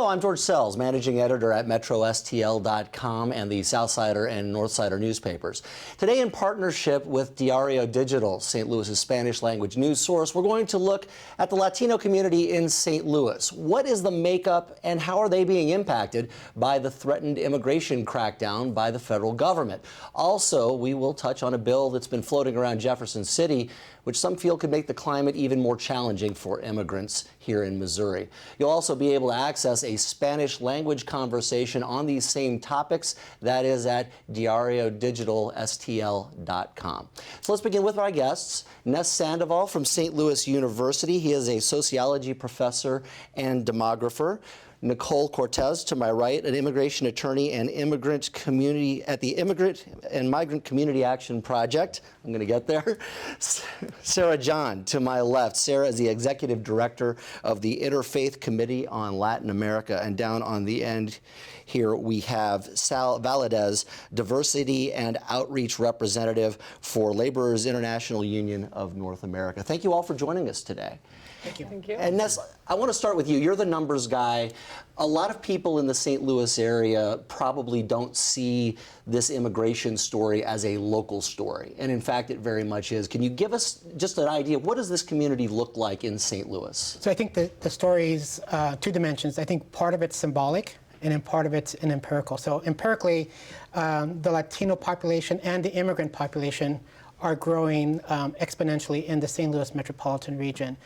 I'm George Sells, managing editor at MetroSTL.com and the Southsider and Northsider newspapers. Today, in partnership with Diario Digital, St. Louis's Spanish language news source, we're going to look at the Latino community in St. Louis. What is the makeup and how are they being impacted by the threatened immigration crackdown by the federal government? Also, we will touch on a bill that's been floating around Jefferson City, which some feel could make the climate even more challenging for immigrants here in Missouri. You'll also be able to access a Spanish language conversation on these same topics. That is at DiarioDigitalSTL.com. So let's begin with our guests. Ness Sandoval from St. Louis University. He is a sociology professor and demographer. Nicole Cortez, to my right, an immigration attorney and immigrant community at the Immigrant and Migrant Community Action Project. I'm going to get there. Sarah John, to my left. Sarah is the executive director of the Interfaith Committee on Latin America. And down on the end here, we have Sal Valadez, diversity and outreach representative for Laborers International Union of North America. Thank you all for joining us today. Thank you. Thank you. And Ness, I want to start with you. You're the numbers guy. A lot of people in the St. Louis area probably don't see this immigration story as a local story. And in fact, it very much is. Can you give us just an idea? What does this community look like in St. Louis? So I think the story's two dimensions. I think part of it's symbolic, and then part of it's an empirical. So empirically, the Latino population and the immigrant population are growing exponentially in the St. Louis metropolitan region.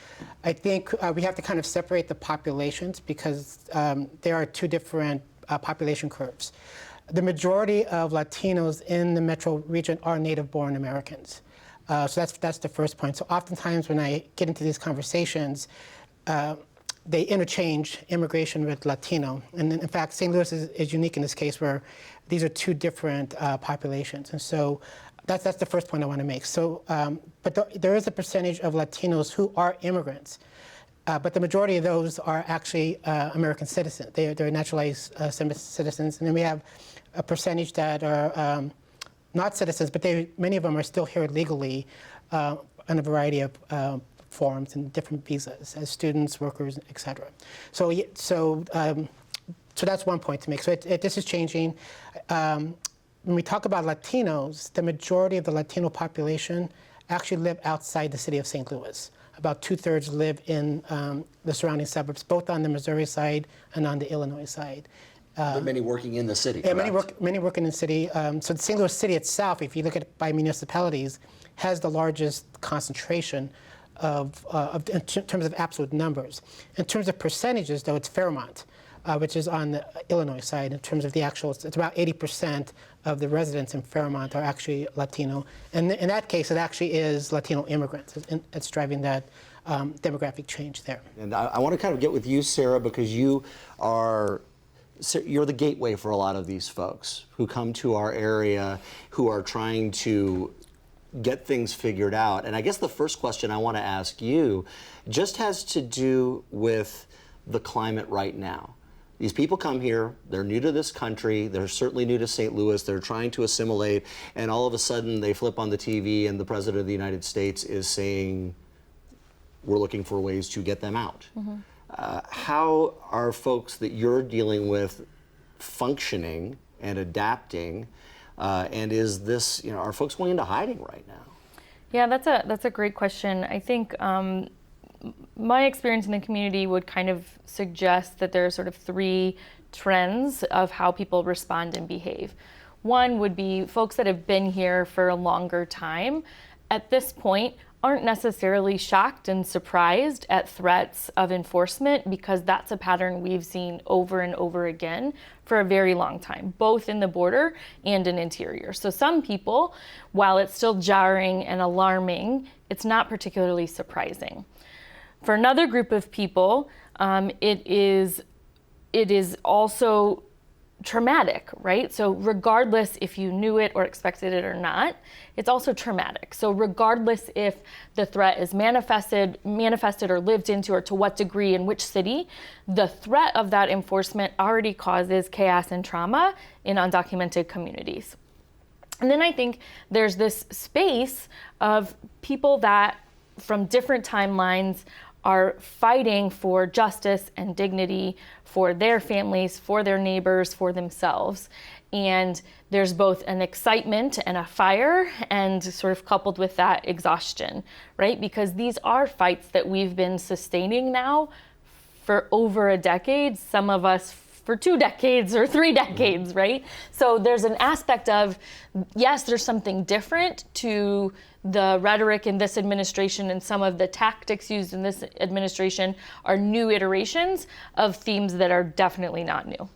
I think we have to kind of separate the populations because there are two different population curves. The majority of Latinos in the metro region are native-born Americans. So that's the first point. So oftentimes when I get into these conversations, they interchange immigration with Latino. And in fact, St. Louis is unique in this case where these are two different populations. And so that's the first point I want to make. So, but there is a percentage of Latinos who are immigrants, but the majority of those are actually American citizens. They're naturalized citizens, and then we have a percentage that are not citizens, but many of them are still here legally on a variety of forms and different visas as students, workers, et cetera. So that's one point to make. So this is changing. When we talk about Latinos, the majority of the Latino population actually live outside the city of St. Louis. About 2/3 live in the surrounding suburbs, both on the Missouri side and on the Illinois side. But many working in the city, Yeah, correct? many work in the city. So the St. Louis city itself, if you look at it by municipalities, has the largest concentration in terms of absolute numbers. In terms of percentages, though, it's Fairmont, which is on the Illinois side. In terms of the actual, it's about 80% of the residents in Fairmont are actually Latino. And in that case, it actually is Latino immigrants. It's driving that demographic change there. And I want to kind of get with you, Sarah, because you're the gateway for a lot of these folks who come to our area, who are trying to get things figured out. And I guess the first question I want to ask you just has to do with the climate right now. These people come here, they're new to this country, they're certainly new to St. Louis, they're trying to assimilate, and all of a sudden they flip on the TV and the President of the United States is saying, we're looking for ways to get them out. Mm-hmm. How are folks that you're dealing with functioning and adapting, and is this, are folks going into hiding right now? Yeah, that's a great question. I think my experience in the community would kind of suggest that there are sort of three trends of how people respond and behave. One would be folks that have been here for a longer time at this point aren't necessarily shocked and surprised at threats of enforcement because that's a pattern we've seen over and over again for a very long time, both in the border and in interior. So some people, while it's still jarring and alarming, it's not particularly surprising. For another group of people, it is also traumatic, right? So regardless if you knew it or expected it or not, it's also traumatic. So regardless if the threat is manifested or lived into, or to what degree in which city, the threat of that enforcement already causes chaos and trauma in undocumented communities. And then I think there's this space of people that from different timelines are fighting for justice and dignity for their families, for their neighbors, for themselves. And there's both an excitement and a fire, and sort of coupled with that, exhaustion, right? Because these are fights that we've been sustaining now for over a decade, some of us for 2 decades or 3 decades, right? So there's an aspect of, yes, there's something different to the rhetoric in this administration, and some of the tactics used in this administration are new iterations of themes that are definitely not new.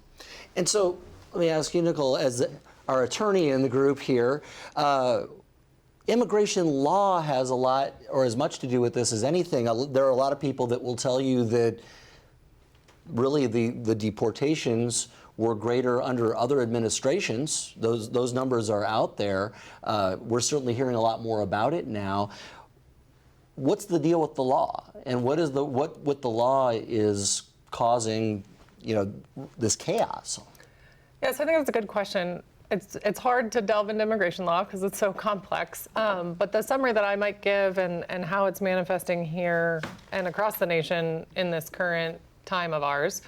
And so let me ask you, Nicole, as our attorney in the group here, immigration law has a lot, or as much to do with this as anything. There are a lot of people that will tell you that really the deportations were greater under other administrations. Those numbers are out there. We're certainly hearing a lot more about it now. What's the deal with the law, and what is what the law is causing, this chaos? Yes, I think that's a good question. It's hard to delve into immigration law because it's so complex. But the summary that I might give and how it's manifesting here and across the nation in this current time of ours,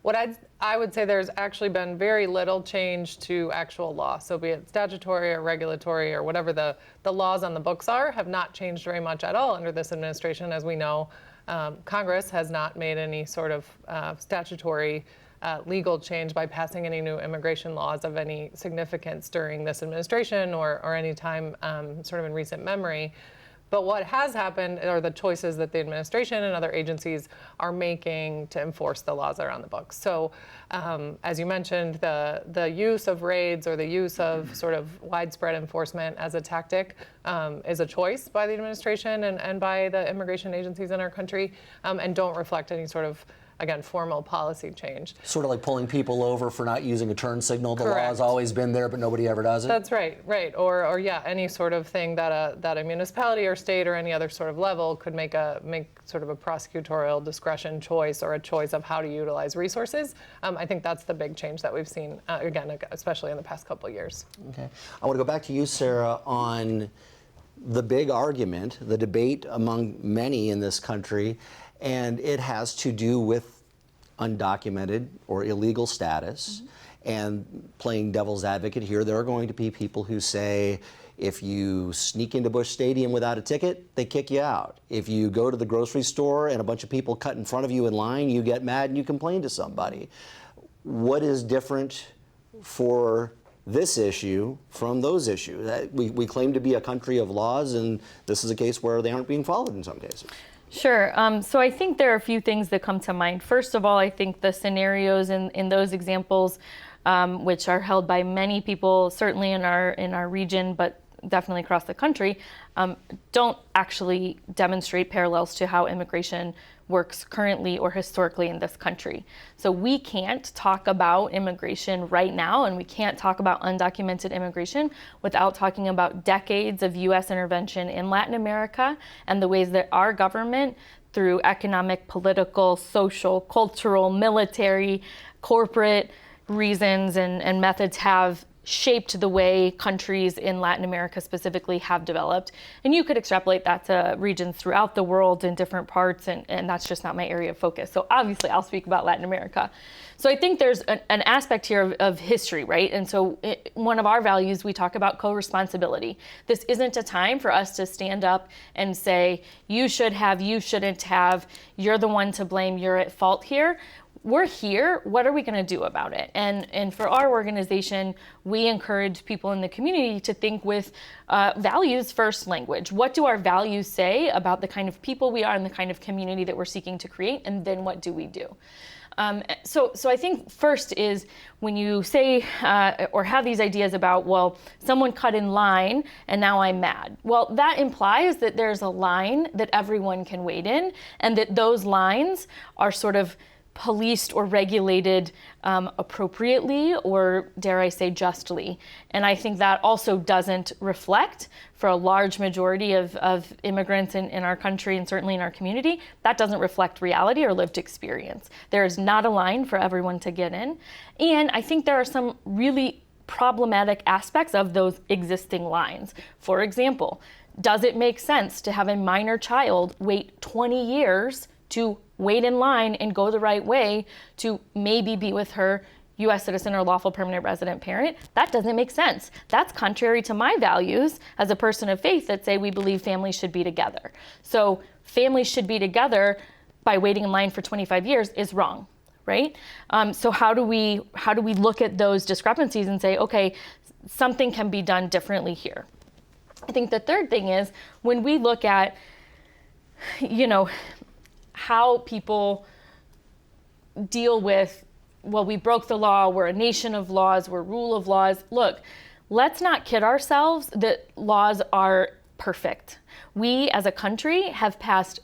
what I would say there's actually been very little change to actual law. So be it statutory or regulatory or whatever the laws on the books are, have not changed very much at all under this administration. As we know, Congress has not made any sort of statutory legal change by passing any new immigration laws of any significance during this administration or any time sort of in recent memory. But what has happened are the choices that the administration and other agencies are making to enforce the laws that are on the books. So as you mentioned, the use of raids or the use of sort of widespread enforcement as a tactic is a choice by the administration and by the immigration agencies in our country, and don't reflect any sort of, again, formal policy change. Sort of like pulling people over for not using a turn signal. The law Correct. has always been there, but nobody ever does it. That's right. Or yeah, any sort of thing that a municipality or state or any other sort of level could make sort of a prosecutorial discretion choice or a choice of how to utilize resources. I think that's the big change that we've seen, again, especially in the past couple of years. Okay. I want to go back to you, Sarah, on the big argument, the debate among many in this country, and it has to do with undocumented or illegal status. And playing devil's advocate here, there are going to be people who say, if you sneak into Busch Stadium without a ticket, they kick you out. If you go to the grocery store and a bunch of people cut in front of you in line, you get mad and you complain to somebody. What is different for this issue from those issues? We claim to be a country of laws, and this is a case where they aren't being followed in some cases. Sure. So I think there are a few things that come to mind. First of all, I think the scenarios in those examples, which are held by many people, certainly in our region, but definitely across the country, don't actually demonstrate parallels to how immigration works currently or historically in this country. So we can't talk about immigration right now, and we can't talk about undocumented immigration without talking about decades of U.S. intervention in Latin America and the ways that our government, through economic, political, social, cultural, military, corporate reasons and methods, have shaped the way countries in Latin America specifically have developed. And you could extrapolate that to regions throughout the world in different parts, and that's just not my area of focus. So obviously I'll speak about Latin America. So I think there's an aspect here of history, right? And so one of our values, we talk about co-responsibility. This isn't a time for us to stand up and say, you should have, you shouldn't have, you're the one to blame, you're at fault here. We're here, what are we going to do about it? And for our organization, we encourage people in the community to think with values first language. What do our values say about the kind of people we are and the kind of community that we're seeking to create? And then what do we do? So I think first is when you say or have these ideas about, well, someone cut in line and now I'm mad. Well, that implies that there's a line that everyone can wait in, and that those lines are sort of policed or regulated appropriately, or dare I say justly. And I think that also doesn't reflect, for a large majority of immigrants in our country and certainly in our community, that doesn't reflect reality or lived experience. There is not a line for everyone to get in. And I think there are some really problematic aspects of those existing lines. For example, Does it make sense to have a minor child wait 20 years to wait in line and go the right way to maybe be with her U.S. citizen or lawful permanent resident parent? That doesn't make sense. That's contrary to my values as a person of faith that say we believe families should be together. So families should be together by waiting in line for 25 years is wrong, right? So how do we look at those discrepancies and say, okay, something can be done differently here? I think the third thing is when we look at, how people deal with, well, we broke the law, we're a nation of laws, we're rule of laws. Look, let's not kid ourselves that laws are perfect. We as a country have passed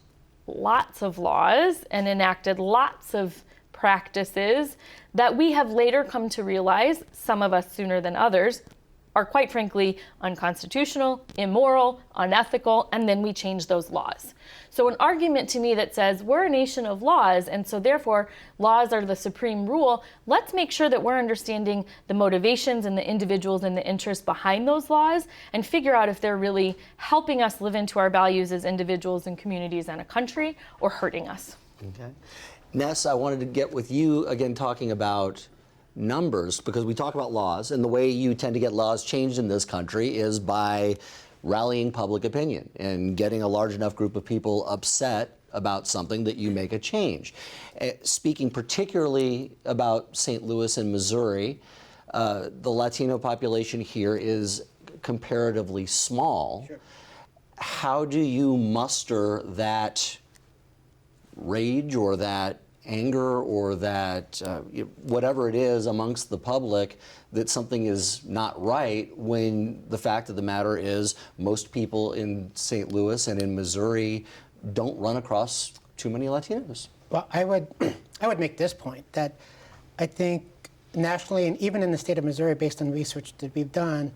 lots of laws and enacted lots of practices that we have later come to realize, some of us sooner than others, are quite frankly unconstitutional, immoral, unethical, and then we change those laws. So an argument to me that says we're a nation of laws and so therefore laws are the supreme rule, let's make sure that we're understanding the motivations and the individuals and the interests behind those laws and figure out if they're really helping us live into our values as individuals and communities and a country or hurting us. Okay. Ness, I wanted to get with you again talking about numbers, because we talk about laws, and the way you tend to get laws changed in this country is by rallying public opinion and getting a large enough group of people upset about something that you make a change. Speaking particularly about St. Louis and Missouri, the Latino population here is comparatively small. Sure. How do you muster that rage or that anger or that whatever it is amongst the public that something is not right when the fact of the matter is most people in St. Louis and in Missouri don't run across too many Latinos? Well, I would make this point that I think nationally and even in the state of Missouri, based on research that we've done,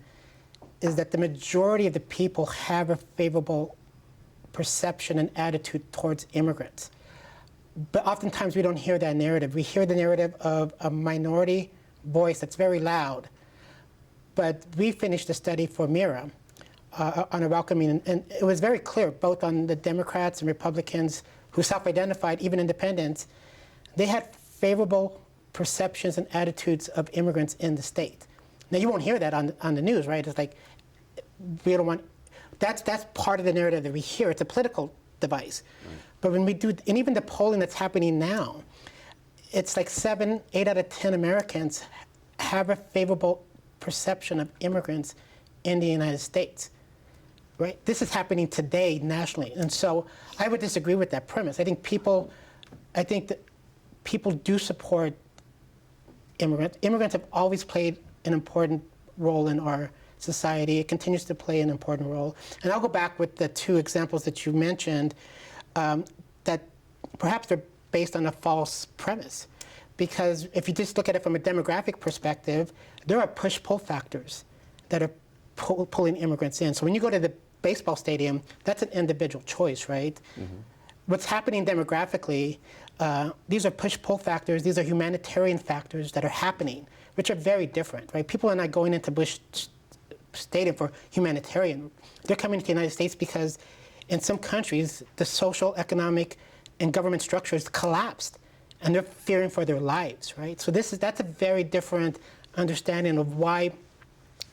is that the majority of the people have a favorable perception and attitude towards immigrants. But oftentimes we don't hear that narrative. We hear the narrative of a minority voice that's very loud. But we finished a study for MIRA on a welcoming, and it was very clear, both on the Democrats and Republicans who self-identified, even independents, they had favorable perceptions and attitudes of immigrants in the state. Now you won't hear that on the news, right? It's like, we don't want, that's part of the narrative that we hear. It's a political device. Right. But when we do, and even the polling that's happening now, it's like 8 out of 10 Americans have a favorable perception of immigrants in the United States, right? This is happening today nationally. And so I would disagree with that premise. I think that people do support immigrants. Immigrants have always played an important role in our society. It continues to play an important role. And I'll go back with the two examples that you mentioned that perhaps they're based on a false premise. Because if you just look at it from a demographic perspective, there are push-pull factors that are pulling immigrants in. So when you go to the baseball stadium, that's an individual choice, right? Mm-hmm. What's happening demographically, these are push-pull factors, these are humanitarian factors that are happening, which are very different, right? People are not going into Bush Stadium for humanitarian. They're coming to the United States because in some countries, the social, economic, and government structures collapsed, and they're fearing for their lives, right? So that's a very different understanding of why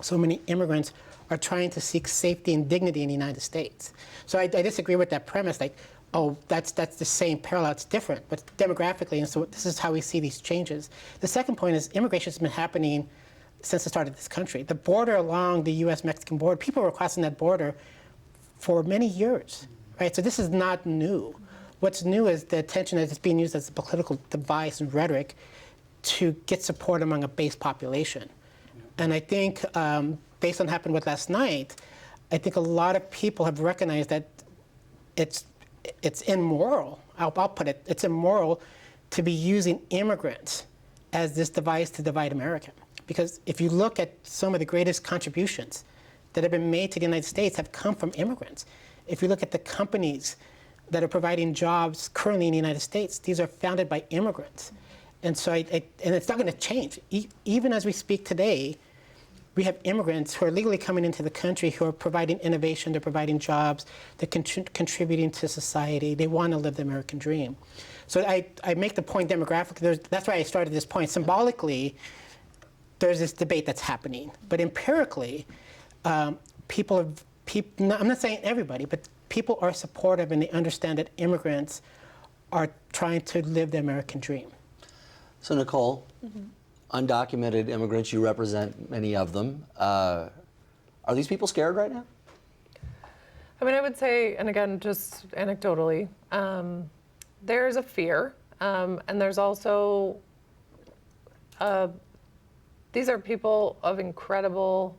so many immigrants are trying to seek safety and dignity in the United States. So I disagree with that premise, like, oh, that's the same parallel, it's different, but demographically, and so this is how we see these changes. The second point is immigration has been happening since the start of this country. The border along the US-Mexican border, people were crossing that border for many years, right? So this is not new. What's new is the attention that is being used as a political device and rhetoric to get support among a base population. And I think, based on what happened with last night, I think a lot of people have recognized that it's immoral, I'll put it, it's immoral to be using immigrants as this device to divide America. Because if you look at some of the greatest contributions that have been made to the United States have come from immigrants. If you look at the companies that are providing jobs currently in the United States, these are founded by immigrants. And so, and it's not going to change. Even as we speak today, we have immigrants who are legally coming into the country who are providing innovation, they're providing jobs, they're contributing to society. They want to live the American dream. So I make the point demographically, that's why I started this point. Symbolically, there's this debate that's happening. But empirically, I'm not saying everybody, but people are supportive and they understand that immigrants are trying to live the American dream. So Nicole, undocumented immigrants, you represent many of them. Are these people scared right now? I mean, I would say, and again, just anecdotally, there's a fear, and there's also, these are people of incredible,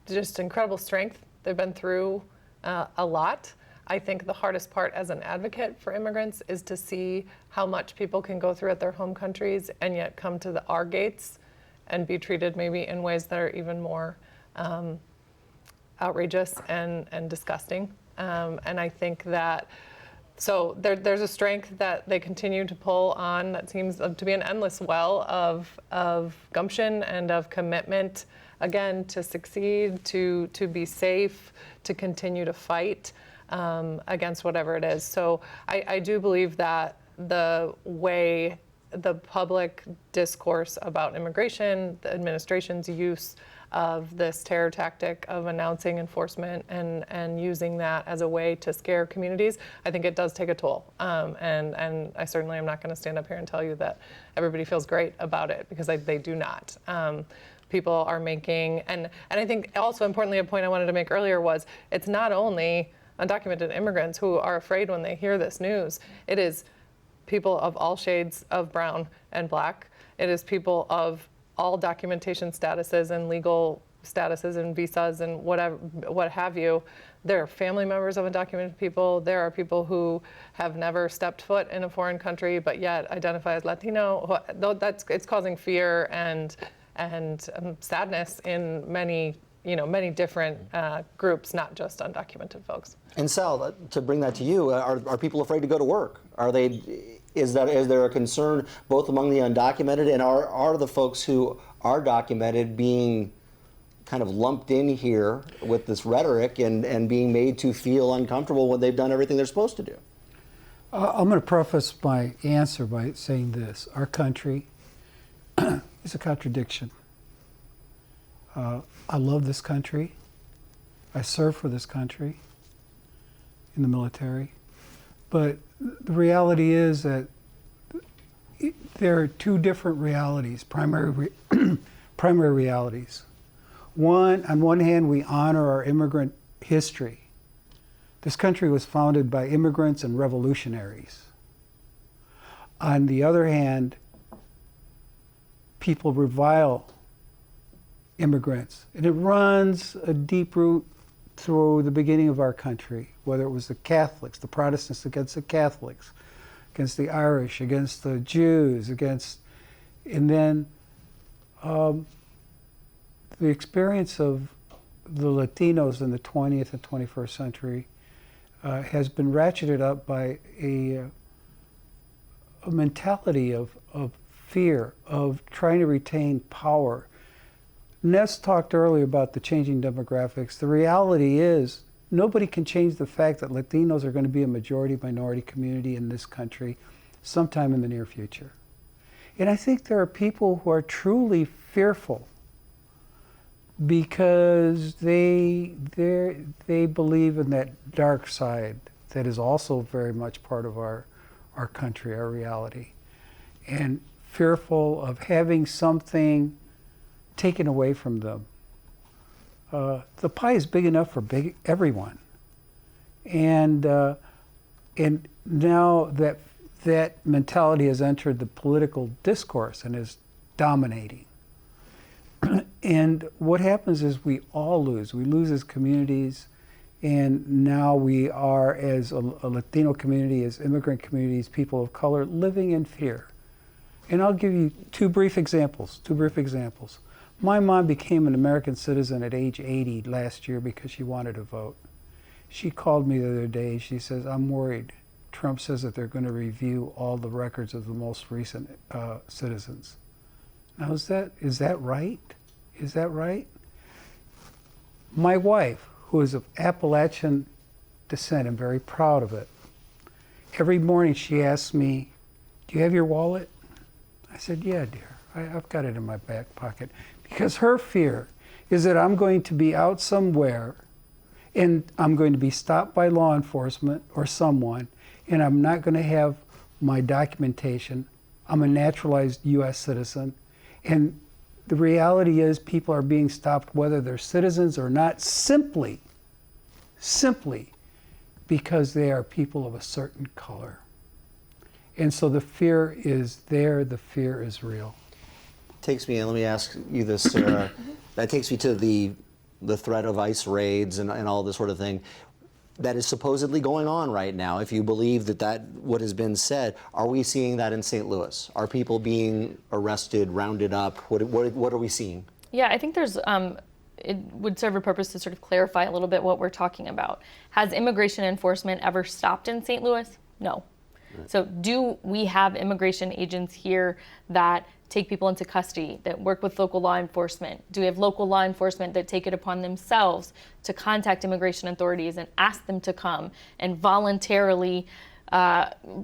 just incredible strength. They've been through a lot. I think the hardest part as an advocate for immigrants is to see how much people can go through at their home countries and yet come to our gates and be treated maybe in ways that are even more outrageous and disgusting. And I think that, so there's a strength that they continue to pull on that seems to be an endless well of gumption and of commitment, again, to succeed, to be safe, to continue to fight against whatever it is. So I do believe that the way the public discourse about immigration, the administration's use of this terror tactic of announcing enforcement and using that as a way to scare communities, I think it does take a toll. And I certainly am not going to stand up here and tell you that everybody feels great about it, because they do not. People are making, and I think also importantly, a point I wanted to make earlier was, it's not only undocumented immigrants who are afraid when they hear this news. It is people of all shades of brown and black. It is people of all documentation statuses and legal statuses and visas and whatever, what have you. There are family members of undocumented people. There are people who have never stepped foot in a foreign country but yet identify as Latino. It's causing fear and sadness in many different groups, not just undocumented folks. And Sal, to bring that to you, are people afraid to go to work? Is there a concern both among the undocumented, and are the folks who are documented being kind of lumped in here with this rhetoric and being made to feel uncomfortable when they've done everything they're supposed to do? I'm going to preface my answer by saying this. Our country is a contradiction. I love this country. I serve for this country in the military. But the reality is that there are two different realities, primary realities. On one hand, we honor our immigrant history. This country was founded by immigrants and revolutionaries. On the other hand, people revile immigrants, and it runs a deep root through the beginning of our country, whether it was the Catholics, the Protestants against the Catholics, against the Irish, against the Jews, and then the experience of the Latinos in the 20th and 21st century has been ratcheted up by a mentality of fear, of trying to retain power. Ness talked earlier about the changing demographics. The reality is nobody can change the fact that Latinos are going to be a majority-minority community in this country sometime in the near future. And I think there are people who are truly fearful because they believe in that dark side that is also very much part of our country, our reality, and fearful of having something taken away from them. The pie is big enough for everyone, and now that mentality has entered the political discourse and is dominating. And what happens is we all lose. We lose as communities, and now we are, as a Latino community, as immigrant communities, people of color, living in fear. And I'll give you two brief examples. My mom became an American citizen at age 80 last year because she wanted to vote. She called me the other day. She says, "I'm worried. Trump says that they're going to review all the records of the most recent citizens." Now, is that right? Is that right? My wife, who is of Appalachian descent, I'm very proud of it. Every morning she asks me, "Do you have your wallet?" I said, "Yeah, dear. I've got it in my back pocket." Because her fear is that I'm going to be out somewhere and I'm going to be stopped by law enforcement or someone, and I'm not going to have my documentation. I'm a naturalized U.S. citizen. And the reality is people are being stopped whether they're citizens or not, simply because they are people of a certain color. And so the fear is there, the fear is real. Takes me, and let me ask you this, Sarah, that takes me to the threat of ICE raids and all this sort of thing that is supposedly going on right now. If you believe that what has been said, are we seeing that in St. Louis? Are people being arrested, rounded up? What are we seeing? Yeah, I think there's, it would serve a purpose to sort of clarify a little bit what we're talking about. Has immigration enforcement ever stopped in St. Louis? No. Right. So do we have immigration agents here that take people into custody, that work with local law enforcement? Do we have local law enforcement that take it upon themselves to contact immigration authorities and ask them to come and voluntarily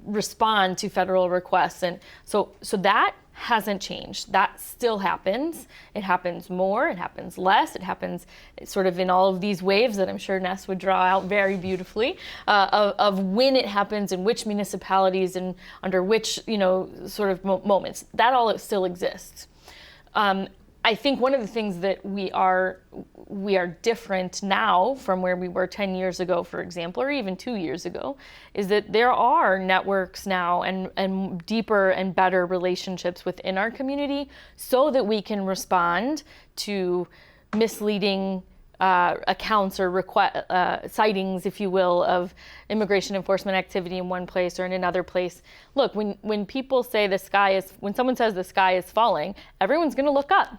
respond to federal requests? And so that hasn't changed. That still happens. It happens more, it happens less, it happens sort of in all of these waves that I'm sure Ness would draw out very beautifully of when it happens in which municipalities and under which, sort of moments. That all still exists. I think one of the things that we are different now from where we were 10 years ago, for example, or even 2 years ago, is that there are networks now and deeper and better relationships within our community so that we can respond to misleading accounts or sightings, if you will, of immigration enforcement activity in one place or in another place. Look, when people say when someone says the sky is falling, everyone's going to look up.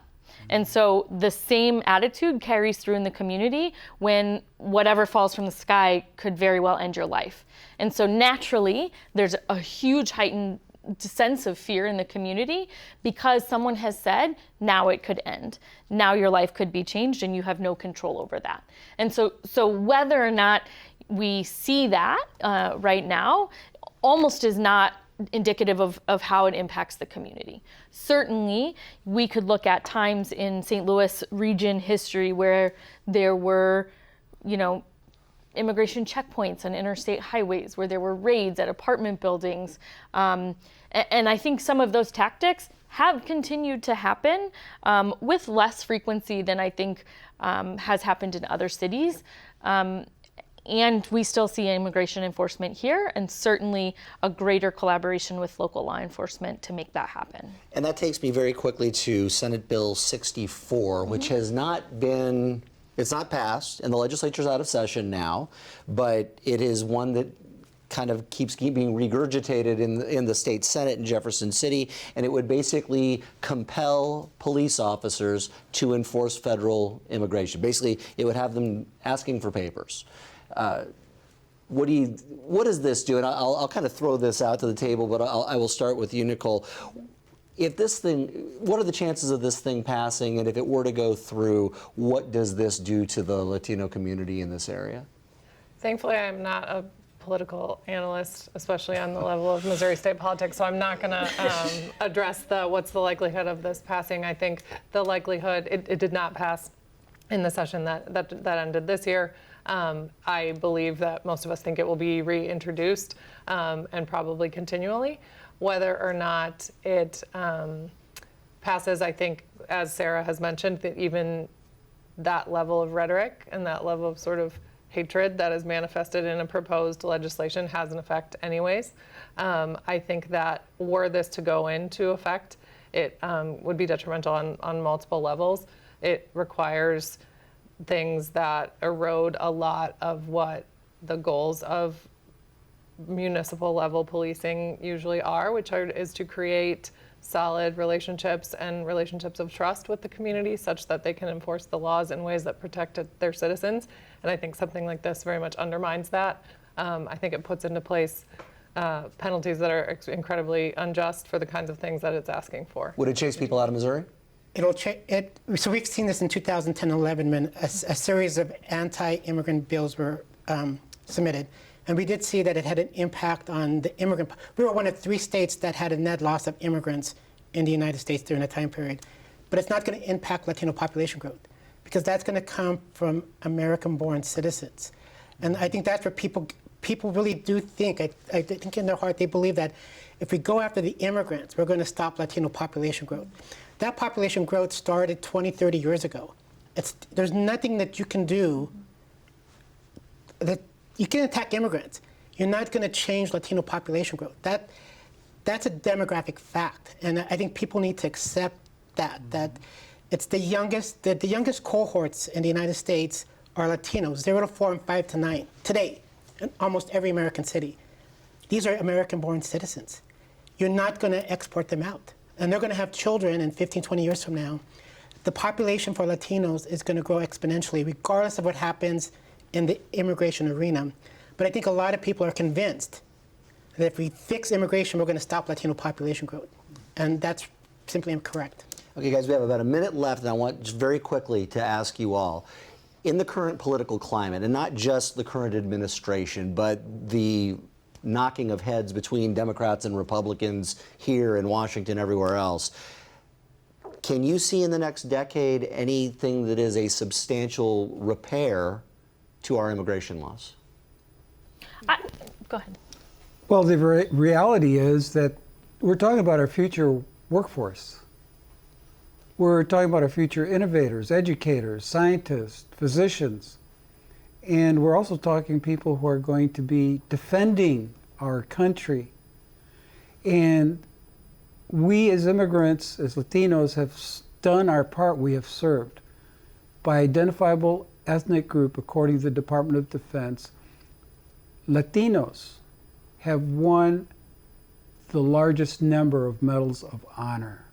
And so the same attitude carries through in the community when whatever falls from the sky could very well end your life. And so naturally, there's a huge heightened sense of fear in the community because someone has said, now it could end. Now your life could be changed and you have no control over that. And so whether or not we see that right now almost is not indicative of how it impacts the community. Certainly, we could look at times in St. Louis region history where there were, immigration checkpoints on interstate highways, where there were raids at apartment buildings. And I think some of those tactics have continued to happen with less frequency than I think has happened in other cities. And we still see immigration enforcement here, and certainly a greater collaboration with local law enforcement to make that happen. And that takes me very quickly to Senate Bill 64, which has not been, it's not passed, and the legislature's out of session now, but it is one that kind of keeps being regurgitated in the state Senate in Jefferson City, and it would basically compel police officers to enforce federal immigration. Basically, it would have them asking for papers. What does this do? And I'll kind of throw this out to the table, but I will start with you, Nicole. What are the chances of this thing passing? And if it were to go through, what does this do to the Latino community in this area? Thankfully, I'm not a political analyst, especially on the level of Missouri state politics, so I'm not going to address what's the likelihood of this passing. I think the likelihood, it did not pass in the session that ended this year. I believe that most of us think it will be reintroduced and probably continually. Whether or not it passes, I think, as Sarah has mentioned, that even that level of rhetoric and that level of sort of hatred that is manifested in a proposed legislation has an effect anyways. I think that were this to go into effect, it would be detrimental on multiple levels. It requires things that erode a lot of what the goals of municipal level policing usually are, which is to create solid relationships and relationships of trust with the community such that they can enforce the laws in ways that protect their citizens. And I think something like this very much undermines that. I think it puts into place penalties that are incredibly unjust for the kinds of things that it's asking for. Would it chase people out of Missouri? So we've seen this in 2010-11 when a series of anti-immigrant bills were submitted. And we did see that it had an impact on the immigrant. We were one of 3 states that had a net loss of immigrants in the United States during that time period. But it's not going to impact Latino population growth because that's going to come from American-born citizens. And I think that's where people really do think, I think in their heart, they believe that if we go after the immigrants, we're going to stop Latino population growth. That population growth started 20, 30 years ago. There's nothing that you can do that you can attack immigrants. You're not going to change Latino population growth. That's a demographic fact, and I think people need to accept that it's the youngest cohorts in the United States are Latinos, 0 to 4 and 5 to 9 today, in almost every American city. These are American-born citizens. You're not going to export them out, and they're going to have children in 15, 20 years from now. The population for Latinos is going to grow exponentially, regardless of what happens in the immigration arena. But I think a lot of people are convinced that if we fix immigration, we're going to stop Latino population growth. And that's simply incorrect. Okay, guys, we have about a minute left, and I want just very quickly to ask you all, in the current political climate, and not just the current administration, but the knocking of heads between Democrats and Republicans here in Washington, everywhere else, can you see in the next decade anything that is a substantial repair to our immigration laws? Go ahead. Well, the reality is that we're talking about our future workforce. We're talking about our future innovators, educators, scientists, physicians. And we're also talking people who are going to be defending our country. And we as immigrants, as Latinos, have done our part. We have served. By identifiable ethnic group, according to the Department of Defense, Latinos have won the largest number of medals of honor.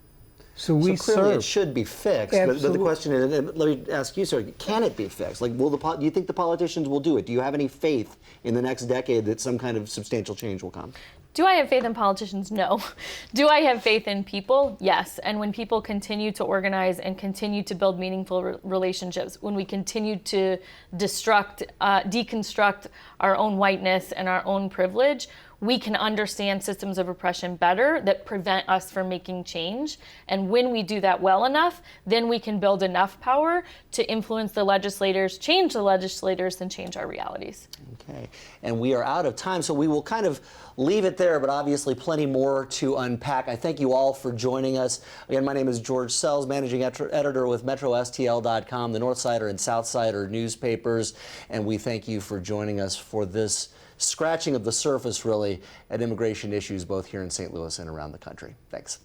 So we so clearly serve. It should be fixed, but the question is, and let me ask you, sir, can it be fixed? Like, do you think the politicians will do it? Do you have any faith in the next decade that some kind of substantial change will come? Do I have faith in politicians? No. Do I have faith in people? Yes. And when people continue to organize and continue to build meaningful relationships, when we continue to deconstruct our own whiteness and our own privilege, we can understand systems of oppression better that prevent us from making change. And when we do that well enough, then we can build enough power to influence the legislators, change the legislators, and change our realities. Okay, and we are out of time, so we will kind of leave it there, but obviously plenty more to unpack. I thank you all for joining us. Again, my name is George Sells, managing editor with MetroSTL.com, the Northsider and Southsider newspapers, and we thank you for joining us for this scratching of the surface, really, at immigration issues both here in St. Louis and around the country. Thanks.